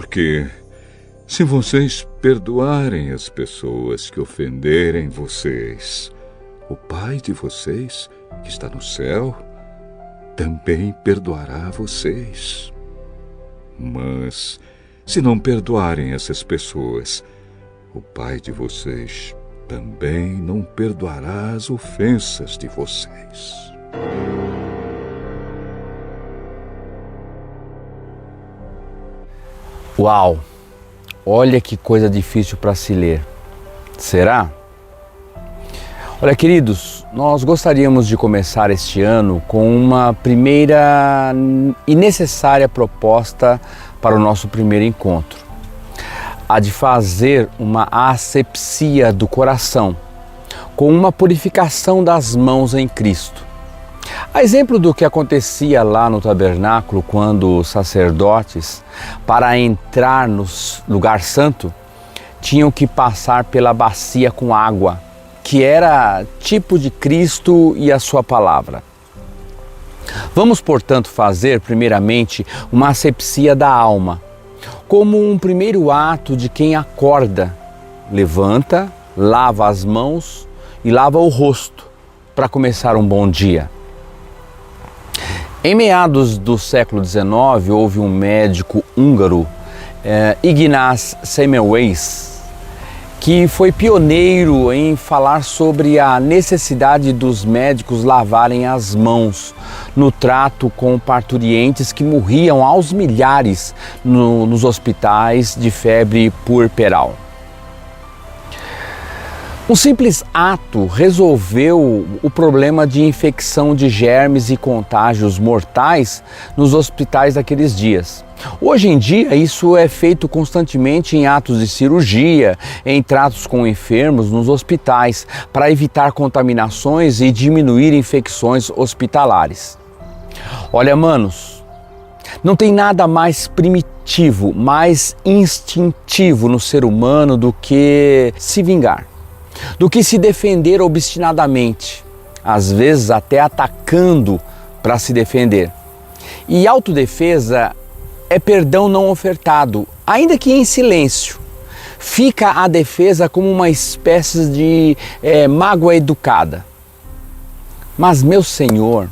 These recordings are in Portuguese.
Porque se vocês perdoarem as pessoas que ofenderem vocês, o Pai de vocês, que está no céu, também perdoará vocês. Mas se não perdoarem essas pessoas, o Pai de vocês também não perdoará as ofensas de vocês. Uau! Olha que coisa difícil para se ler. Será? Olha, queridos, nós gostaríamos de começar este ano com uma primeira e necessária proposta para o nosso primeiro encontro. A de fazer uma asepsia do coração, com uma purificação das mãos em Cristo. A exemplo do que acontecia lá no tabernáculo, quando os sacerdotes, para entrar no lugar santo, tinham que passar pela bacia com água, que era tipo de Cristo e a sua palavra. Vamos, portanto, fazer primeiramente uma asepsia da alma, como um primeiro ato de quem acorda, levanta, lava as mãos e lava o rosto para começar um bom dia. Em meados do século XIX, houve um médico húngaro, Ignaz Semmelweis, que foi pioneiro em falar sobre a necessidade dos médicos lavarem as mãos no trato com parturientes que morriam aos milhares nos hospitais de febre puerperal. Um simples ato resolveu o problema de infecção de germes e contágios mortais nos hospitais daqueles dias. Hoje em dia, isso é feito constantemente em atos de cirurgia, em tratos com enfermos nos hospitais, para evitar contaminações e diminuir infecções hospitalares. Olha, manos, não tem nada mais primitivo, mais instintivo no ser humano do que se vingar, do que se defender obstinadamente, às vezes até atacando para se defender. E autodefesa é perdão não ofertado, ainda que em silêncio. Fica a defesa como uma espécie de mágoa educada. Mas, meu Senhor,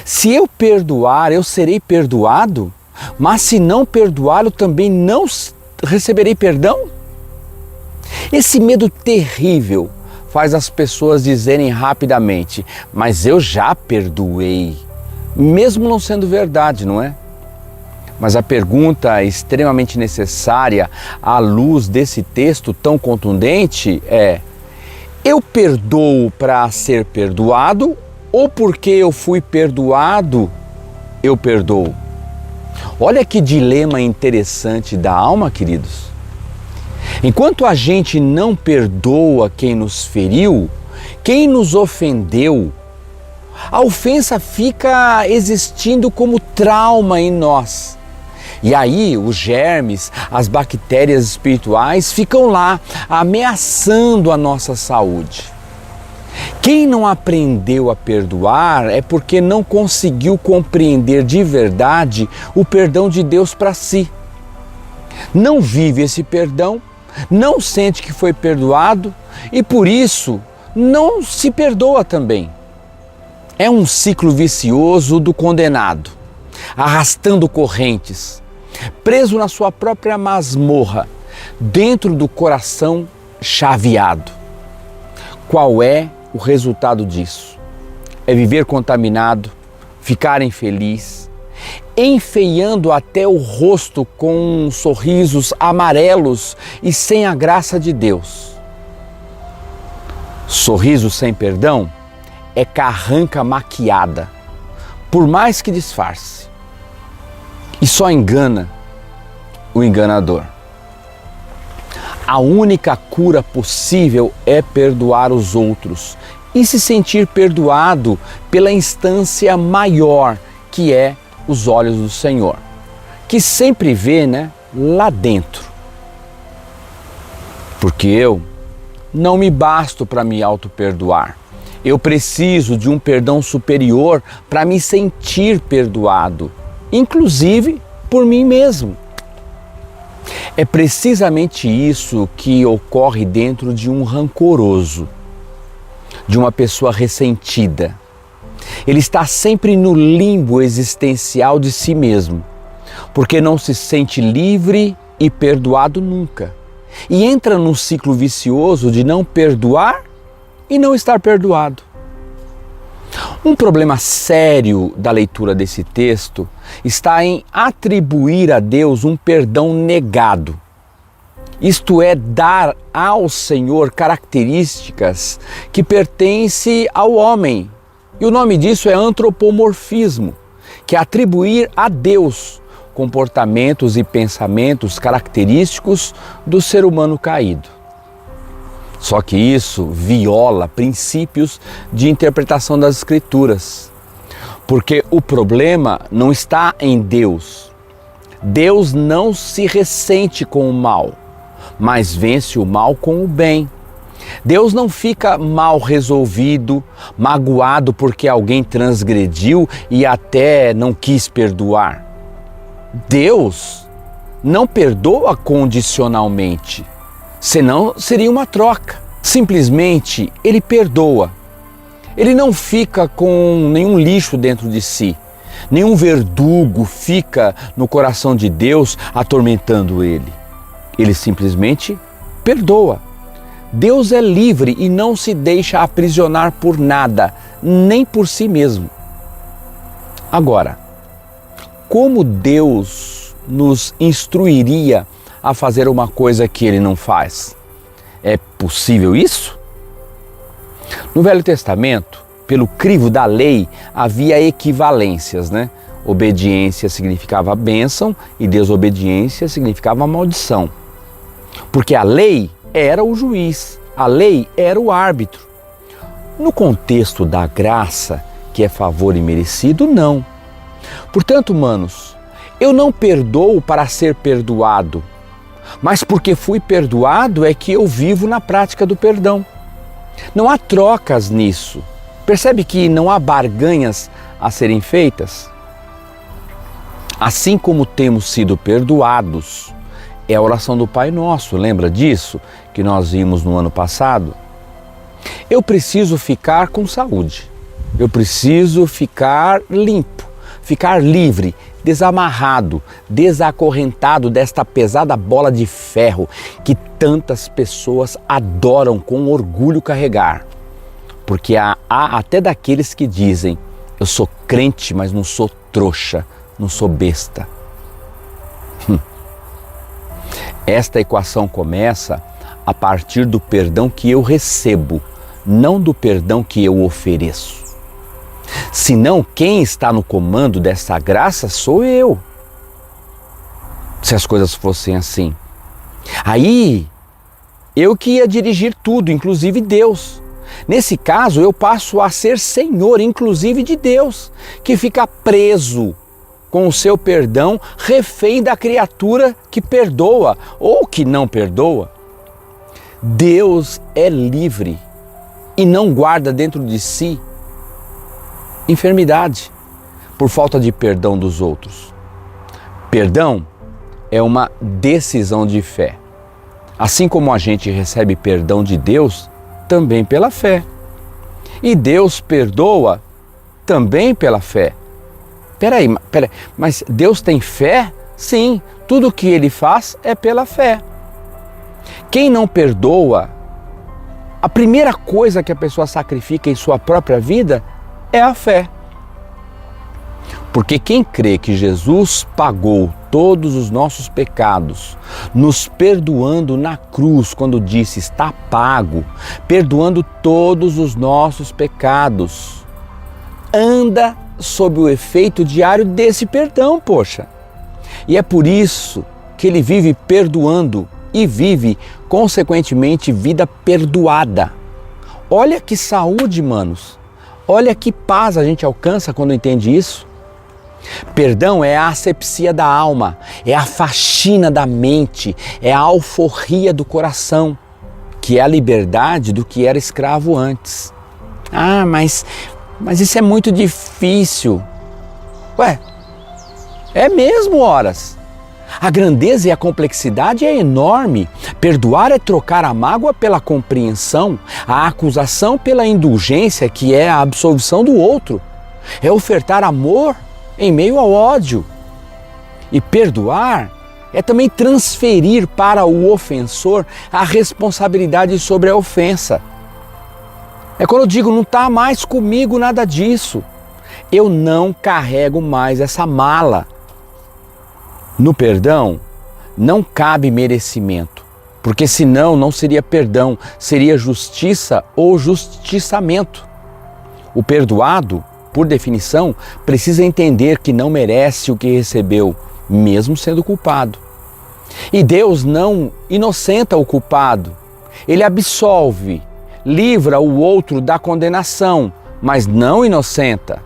se eu perdoar, eu serei perdoado? Mas se não perdoar, eu também não receberei perdão? Esse medo terrível faz as pessoas dizerem rapidamente, mas eu já perdoei, mesmo não sendo verdade, não é? Mas a pergunta extremamente necessária à luz desse texto tão contundente é: eu perdoo para ser perdoado ou porque eu fui perdoado, eu perdoo? Olha que dilema interessante da alma, queridos. Enquanto a gente não perdoa quem nos feriu, quem nos ofendeu, a ofensa fica existindo como trauma em nós. E aí os germes, as bactérias espirituais ficam lá ameaçando a nossa saúde. Quem não aprendeu a perdoar é porque não conseguiu compreender de verdade o perdão de Deus para si. Não vive esse perdão, não sente que foi perdoado e por isso não se perdoa também. É um ciclo vicioso do condenado, arrastando correntes, preso na sua própria masmorra, dentro do coração chaveado. Qual é o resultado disso? É viver contaminado, ficar infeliz, enfeiando até o rosto com sorrisos amarelos e sem a graça de Deus. Sorriso sem perdão é carranca maquiada, por mais que disfarce, e só engana o enganador. A única cura possível é perdoar os outros e se sentir perdoado pela instância maior, que é os olhos do Senhor, que sempre vê, lá dentro. Porque eu não me basto para me auto-perdoar. Eu preciso de um perdão superior para me sentir perdoado, inclusive por mim mesmo. É precisamente isso que ocorre dentro de um rancoroso, de uma pessoa ressentida. Ele está sempre no limbo existencial de si mesmo, porque não se sente livre e perdoado nunca. E entra num ciclo vicioso de não perdoar e não estar perdoado. Um problema sério da leitura desse texto está em atribuir a Deus um perdão negado. Isto é, dar ao Senhor características que pertencem ao homem. E o nome disso é antropomorfismo, que é atribuir a Deus comportamentos e pensamentos característicos do ser humano caído. Só que isso viola princípios de interpretação das Escrituras, porque o problema não está em Deus. Deus não se ressente com o mal, mas vence o mal com o bem. Deus não fica mal resolvido, magoado porque alguém transgrediu e até não quis perdoar. Deus não perdoa condicionalmente, senão seria uma troca. Simplesmente Ele perdoa. Ele não fica com nenhum lixo dentro de si. Nenhum verdugo fica no coração de Deus atormentando Ele. Ele simplesmente perdoa. Deus é livre e não se deixa aprisionar por nada, nem por si mesmo. Agora, como Deus nos instruiria a fazer uma coisa que Ele não faz? É possível isso? No Velho Testamento, pelo crivo da lei, havia equivalências, né? Obediência significava bênção e desobediência significava maldição. Porque a lei era o juiz, a lei era o árbitro. No contexto da graça, que é favor imerecido, não. Portanto, manos, eu não perdoo para ser perdoado, mas porque fui perdoado é que eu vivo na prática do perdão. Não há trocas nisso. Percebe que não há barganhas a serem feitas? Assim como temos sido perdoados, é a oração do Pai Nosso, lembra disso que nós vimos no ano passado? Eu preciso ficar com saúde, eu preciso ficar limpo, ficar livre, desamarrado, desacorrentado desta pesada bola de ferro que tantas pessoas adoram com orgulho carregar. Porque há até daqueles que dizem, eu sou crente, mas não sou trouxa, não sou besta. Esta equação começa a partir do perdão que eu recebo, não do perdão que eu ofereço. Senão, quem está no comando dessa graça sou eu. Se as coisas fossem assim. Aí, eu que ia dirigir tudo, inclusive Deus. Nesse caso, eu passo a ser senhor, inclusive de Deus, que fica preso com o seu perdão, refém da criatura que perdoa ou que não perdoa. Deus é livre e não guarda dentro de si enfermidade por falta de perdão dos outros. Perdão é uma decisão de fé. Assim como a gente recebe perdão de Deus, também pela fé. E Deus perdoa também pela fé. Peraí, mas Deus tem fé? Sim, tudo que Ele faz é pela fé. Quem não perdoa, a primeira coisa que a pessoa sacrifica em sua própria vida é a fé. Porque quem crê que Jesus pagou todos os nossos pecados, nos perdoando na cruz, quando disse está pago, perdoando todos os nossos pecados, anda sob o efeito diário desse perdão, poxa. E é por isso que ele vive perdoando e vive, consequentemente, vida perdoada. Olha que saúde, manos. Olha que paz a gente alcança quando entende isso. Perdão é a asepsia da alma, é a faxina da mente, é a alforria do coração, que é a liberdade do que era escravo antes. Ah, mas isso é muito difícil. Ué, é mesmo, horas. A grandeza e a complexidade é enorme. Perdoar é trocar a mágoa pela compreensão, a acusação pela indulgência, que é a absolvição do outro. É ofertar amor em meio ao ódio. E perdoar é também transferir para o ofensor a responsabilidade sobre a ofensa. É quando eu digo, não está mais comigo nada disso. Eu não carrego mais essa mala. No perdão, não cabe merecimento, porque senão não seria perdão, seria justiça ou justiçamento. O perdoado, por definição, precisa entender que não merece o que recebeu, mesmo sendo culpado. E Deus não inocenta o culpado, Ele absolve, livra o outro da condenação, mas não inocenta.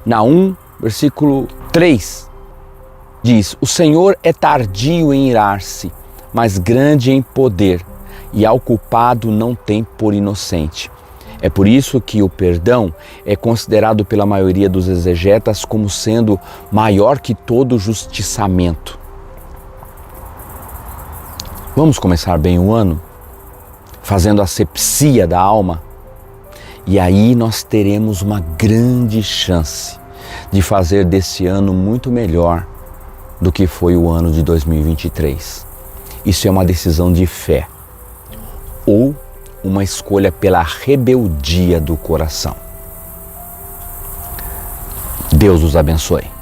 Naum, versículo 3, diz: o Senhor é tardio em irar-se, mas grande em poder, e ao culpado não tem por inocente. É por isso que o perdão é considerado pela maioria dos exegetas como sendo maior que todo justiçamento. Vamos começar bem o ano, fazendo a asepsia da alma, e aí nós teremos uma grande chance de fazer desse ano muito melhor do que foi o ano de 2023. Isso é uma decisão de fé ou uma escolha pela rebeldia do coração. Deus os abençoe.